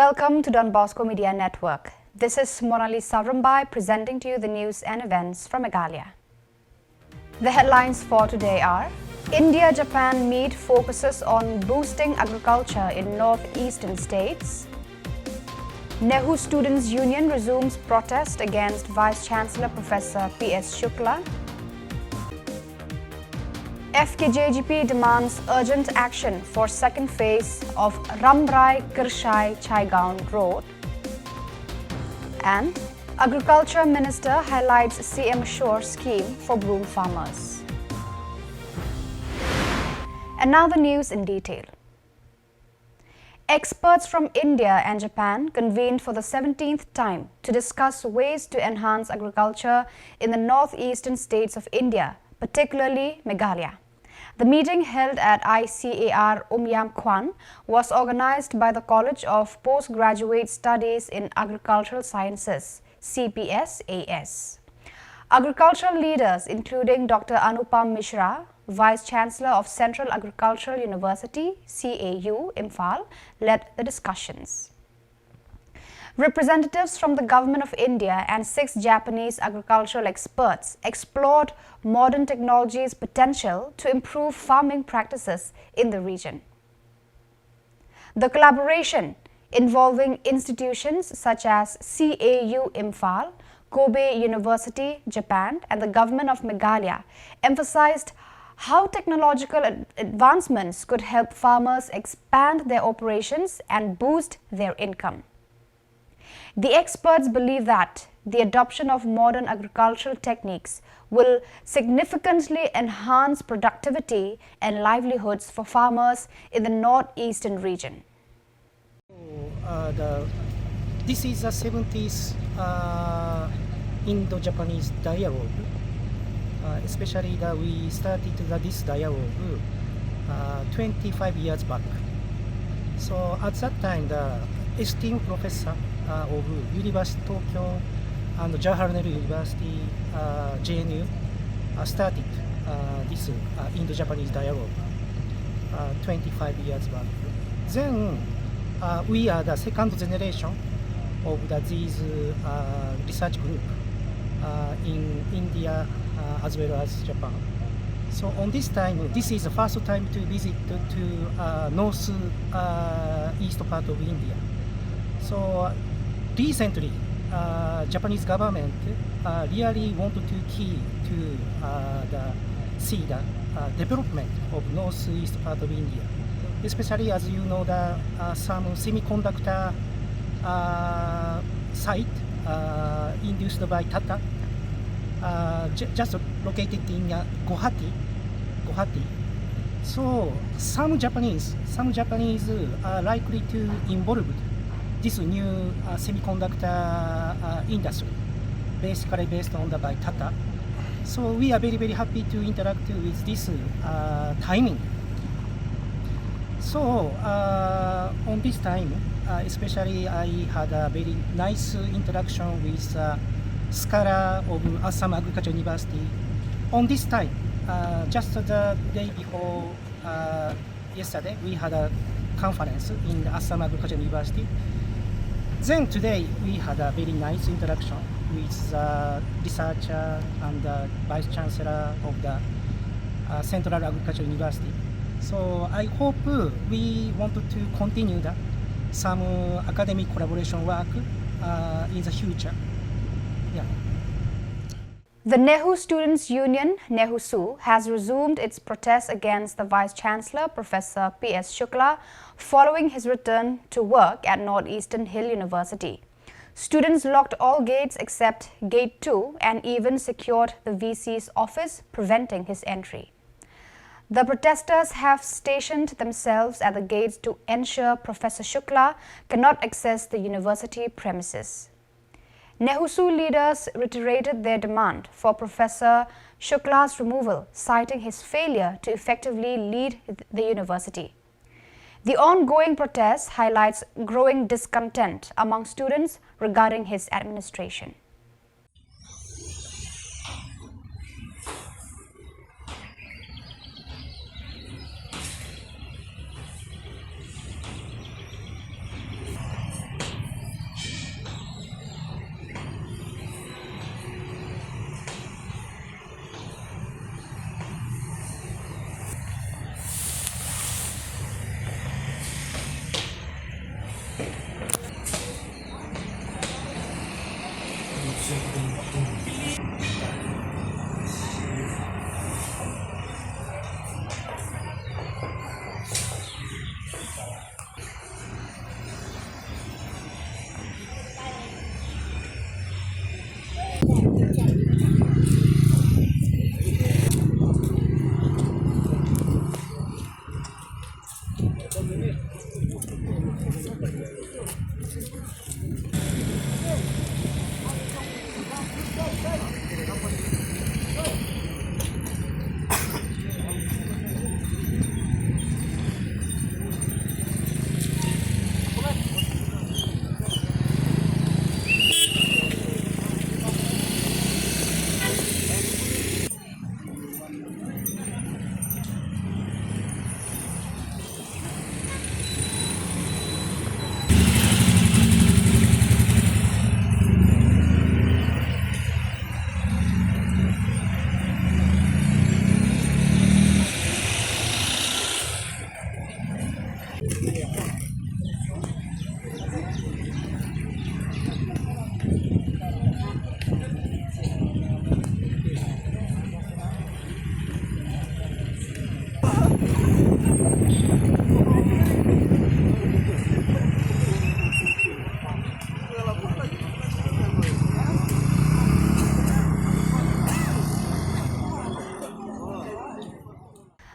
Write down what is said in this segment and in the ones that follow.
welcome to donbosco Media Network. This is Monali Savrambai presenting to you the news and events from Meghalaya. The headlines for today are: India-Japan meet focuses on boosting agriculture in northeastern states. NEHU Students' Union resumes protest against Vice-Chancellor Professor P.S. Shukla. FKJGP demands urgent action for second phase of Ramrai-Kirshai-Chaigaon Road. And Agriculture Minister highlights CM Shore scheme for broom farmers. And now the news in detail. Experts from India and Japan convened for the 17th time to discuss ways to enhance agriculture in the northeastern states of India, particularly Meghalaya. The meeting, held at ICAR Umyam Kwan, was organized by the College of Postgraduate Studies in Agricultural Sciences, CPS-AS. Agricultural leaders including Dr. Anupam Mishra, Vice-Chancellor of Central Agricultural University, CAU, Imphal, led the discussions. Representatives from the Government of India and 6 Japanese agricultural experts explored modern technology's potential to improve farming practices in the region. The collaboration, involving institutions such as CAU Imphal, Kobe University, Japan, and the Government of Meghalaya, emphasized how technological advancements could help farmers expand their operations and boost their income. The experts believe that the adoption of modern agricultural techniques will significantly enhance productivity and livelihoods for farmers in the northeastern region. This is the 70th Indo-Japanese dialogue. Especially that we started this dialogue 25 years back. So at that time, the esteemed professor of University Tokyo and Jawaharlal University, JNU, started this Indo-Japanese dialogue 25 years back. Then we are the second generation of these research group in India as well as Japan. So on this time, this is the first time to visit to north east part of India. So recently, Japanese government really wanted to key to see the development of northeast part of India, especially as you know some semiconductor site induced by Tata. Just located in Guwahati. So some Japanese are likely to involve this new semiconductor industry, basically based on the by Tata. So we are very happy to interact with this timing. So on this time, especially I had a very nice interaction with scholar of Assam Agricultural University. On this time, just the day before yesterday, we had a conference in the Assam Agricultural University. Then today, we had a very nice interaction with the researcher and the vice chancellor of the Central Agricultural University. So I hope we want to continue some academic collaboration work in the future. Yeah. The NEHU Students' Union, NEHU, has resumed its protest against the Vice-Chancellor Professor P.S. Shukla following his return to work at Northeastern Hill University. Students locked all gates except Gate 2 and even secured the VC's office, preventing his entry. The protesters have stationed themselves at the gates to ensure Professor Shukla cannot access the university premises. NEHU leaders reiterated their demand for Professor Shukla's removal, citing his failure to effectively lead the university. The ongoing protest highlights growing discontent among students regarding his administration.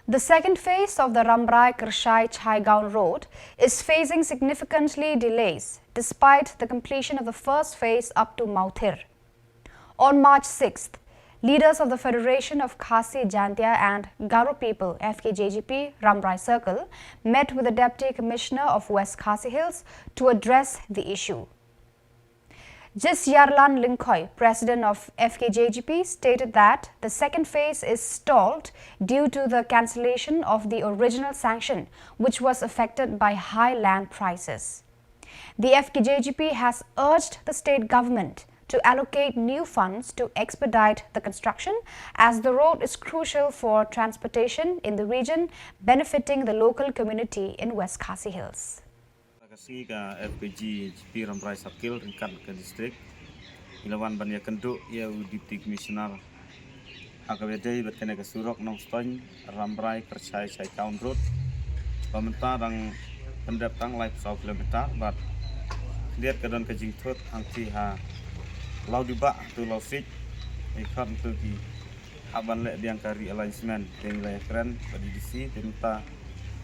The second phase of the Rambrai-Kershai-Chaigaon road is facing significantly delays despite the completion of the first phase up to Mauthir. On March 6th, leaders of the Federation of Khasi, Jantia and Garo people FKJGP Rambrai Circle met with the Deputy Commissioner of West Khasi Hills to address the issue. Jis Yarlan Linkhoi, president of FKJGP, stated that the second phase is stalled due to the cancellation of the original sanction, which was affected by high land prices. The FKJGP has urged the state government to allocate new funds to expedite the construction, as the road is crucial for transportation in the region, benefiting the local community in West Khasi Hills. Kasih ke FPG GP Rambrai Circle ringkat ke distrik ilawan banyak kenduk ia Deputy Commissioner AKBD berkena ke surok nong stony Rambrai Kershai Chaigaon road pemerintah dan pendapatan live 100 km bat lihat ke don ke jingtut angti ha lau dibak tu lau sit ikut tu ki aban lek diang kari alignment yang wilayah keren pada DC pemerintah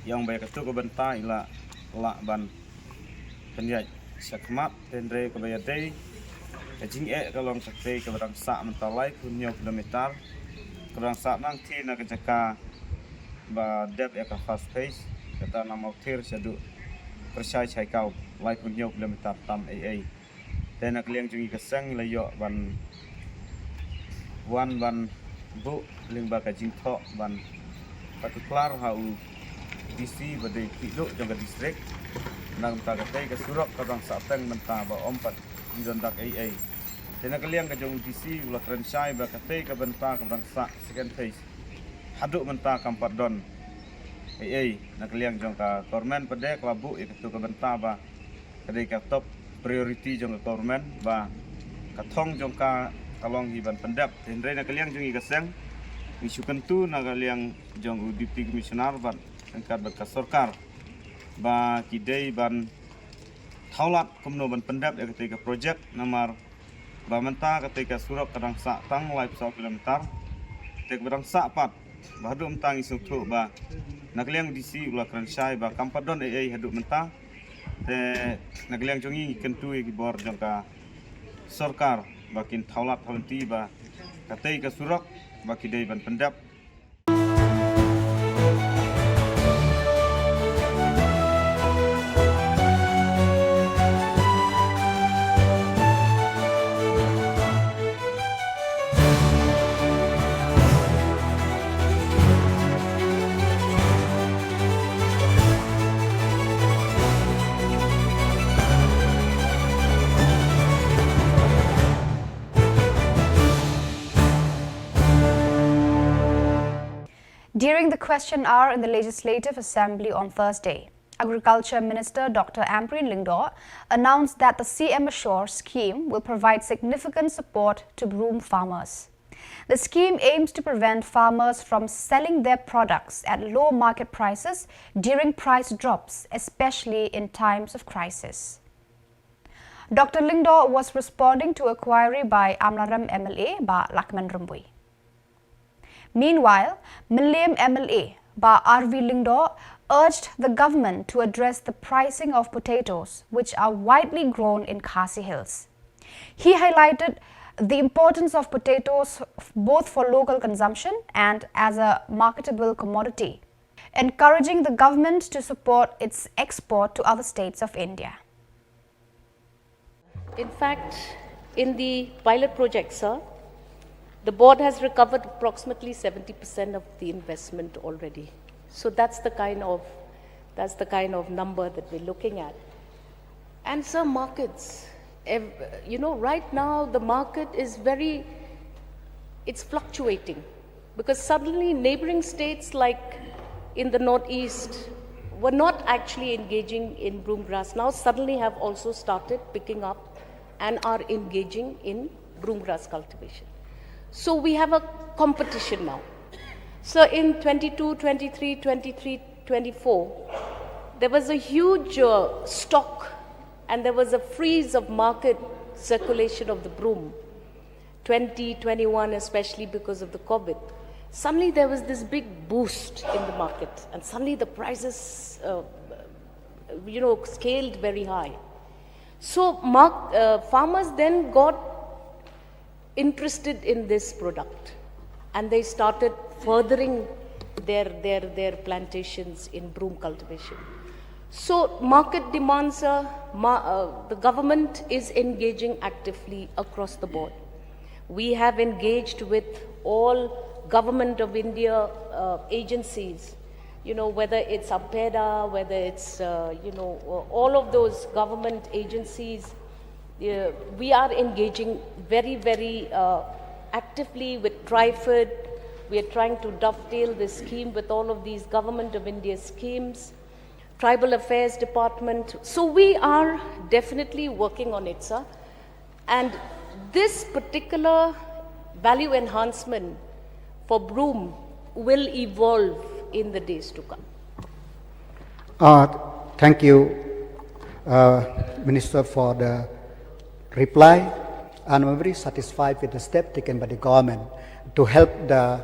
yang banyak ketuk ke bentah ila lak ban penjaj sakmat tendre kebayadai kajing kalong sakte ke barang sak mentalai kunyo kilometer kerang sak nang ti na kejaka ba dep ka fast pace kata nama Mauthir sadu Kershai Chaigaon lai kunyo kilometer tam AA dan nak liang jungi kesang layo ban wan ban bu ling ba kajing thok ban particular hau DC bade kiduk jaga distrik nang tagatai ke surok kadang sateng mentah ba ompat jondak AA tena kaliang ke jong DC ulah Kershai ba katai ke bentah kadang sak second phase haduk mentah kampat don AA nak kaliang jong ka kormen pede kelabu itu ke bentah ba kadai ka top priority jong ka kormen ba kathong jong ka kalong hiban pendap tendre nak kaliang jong ikaseng isu kentu nak kaliang jong Deputy Commissioner ba angkat berkas sorkar ba kidai ban thaulat kumno ban pendap ya ketika projek nomor ba mentah ketika surok kadang sak tang live 100 km tek berang sak pat ba hadu mentang isuk tu ba nakliang DC ulah Kershai ba kampadon AA hadu mentah te nakliang jongi kentu ki bor jangka sorkar bakin thaulat thaunti ba ketika surok ba kidai ban pendap. During the question hour in the Legislative Assembly on Thursday, Agriculture Minister Dr. Ampreen Lyngdoh announced that the CM Assure scheme will provide significant support to broom farmers. The scheme aims to prevent farmers from selling their products at low market prices during price drops, especially in times of crisis. Dr. Lyngdoh was responding to a query by Amlaram MLA Ba Lakman Rumbui. Meanwhile, Millennium MLA Ba R.V. Lyngdoh urged the government to address the pricing of potatoes, which are widely grown in Khasi Hills. He highlighted the importance of potatoes both for local consumption and as a marketable commodity, encouraging the government to support its export to other states of India. In fact, in the pilot project, sir, the board has recovered approximately 70% of the investment already. So that's the kind of number that we're looking at. And some markets, right now the market is it's fluctuating, because suddenly neighboring states like in the northeast were not actually engaging in broom grass, now suddenly have also started picking up and are engaging in broom grass cultivation. So we have a competition now. So in 22, 23, 24, there was a huge stock and there was a freeze of market circulation of the broom. 2021, especially because of the COVID. suddenly there was this big boost in the market, and suddenly the prices, scaled very high. So farmers then got interested in this product, and they started furthering their plantations in broom cultivation. So market demands, the government is engaging actively across the board. We have engaged with all Government of India agencies, whether it's APEDA, whether it's, all of those government agencies. We are engaging very, very actively with TriFed. We are trying to dovetail this scheme with all of these Government of India schemes, Tribal Affairs Department. So we are definitely working on it, sir. And this particular value enhancement for broom will evolve in the days to come. Thank you, Minister, for the reply. And I'm very satisfied with the step taken by the government to help the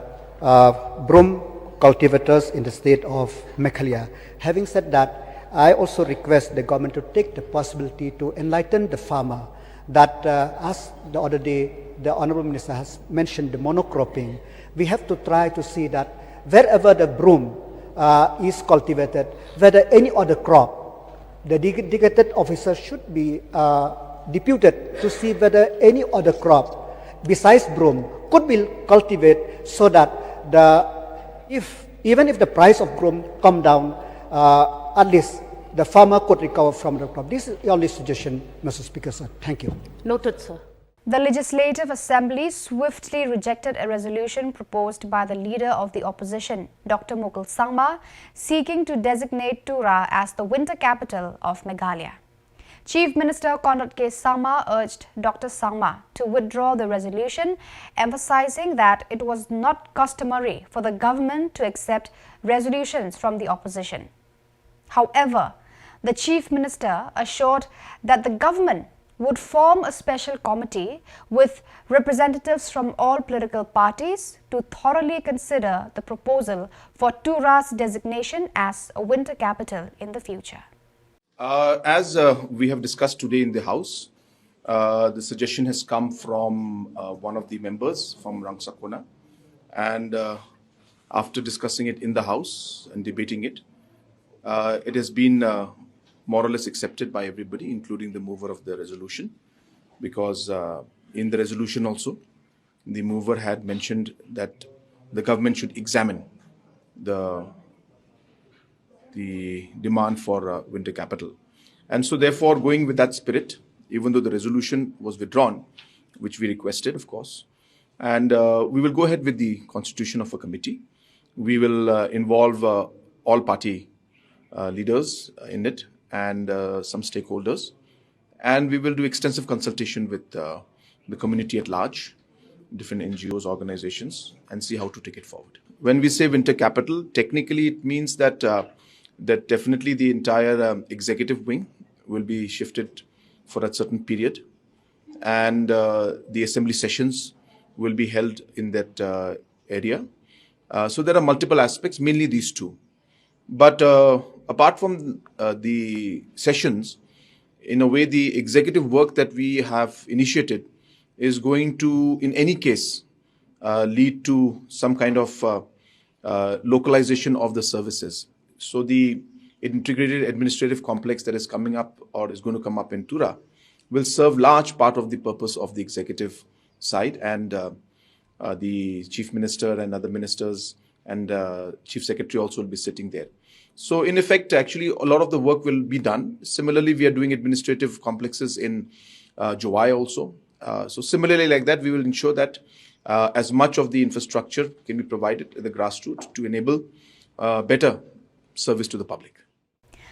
broom cultivators in the state of Meghalaya. Having said that, I also request the government to take the possibility to enlighten the farmer that as the other day the Honorable Minister has mentioned the monocropping, we have to try to see that wherever the broom is cultivated, whether any other crop, the dedicated officer should be deputed to see whether any other crop besides broom could be cultivated, so that even if the price of broom come down, at least the farmer could recover from the crop. This is the only suggestion, Mr. Speaker, sir. Thank you. Noted, sir. The Legislative Assembly swiftly rejected a resolution proposed by the leader of the opposition, Dr. Mukul Sangma, seeking to designate Tura as the winter capital of Meghalaya. Chief Minister Conrad K. Sangma urged Dr. Sangma to withdraw the resolution, emphasizing that it was not customary for the government to accept resolutions from the opposition. However, the Chief Minister assured that the government would form a special committee with representatives from all political parties to thoroughly consider the proposal for Tura's designation as a winter capital in the future. As we have discussed today in the House, the suggestion has come from one of the members from Rangsakona, and after discussing it in the House and debating it, it has been more or less accepted by everybody, including the mover of the resolution, because in the resolution also, the mover had mentioned that the government should examine the demand for winter capital. And so therefore, going with that spirit, even though the resolution was withdrawn, which we requested, of course, and we will go ahead with the constitution of a committee. We will involve all party leaders in it, and some stakeholders, and we will do extensive consultation with the community at large, different NGOs, organizations, and see how to take it forward. When we say winter capital, technically it means that that definitely the entire executive wing will be shifted for a certain period, and the assembly sessions will be held in that area. So there are multiple aspects, mainly these two. But apart from the sessions, in a way, the executive work that we have initiated is going to, in any case, lead to some kind of localization of the services. So the integrated administrative complex that is coming up or is going to come up in Tura will serve large part of the purpose of the executive side, and the chief minister and other ministers and chief secretary also will be sitting there. So in effect, actually, a lot of the work will be done. Similarly, we are doing administrative complexes in Jowai also. So similarly like that, we will ensure that as much of the infrastructure can be provided at the grassroots to enable better service to the public.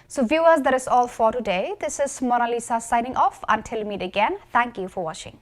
So viewers, that is all for today. This is Mona Lisa signing off. Until we meet again, thank you for watching.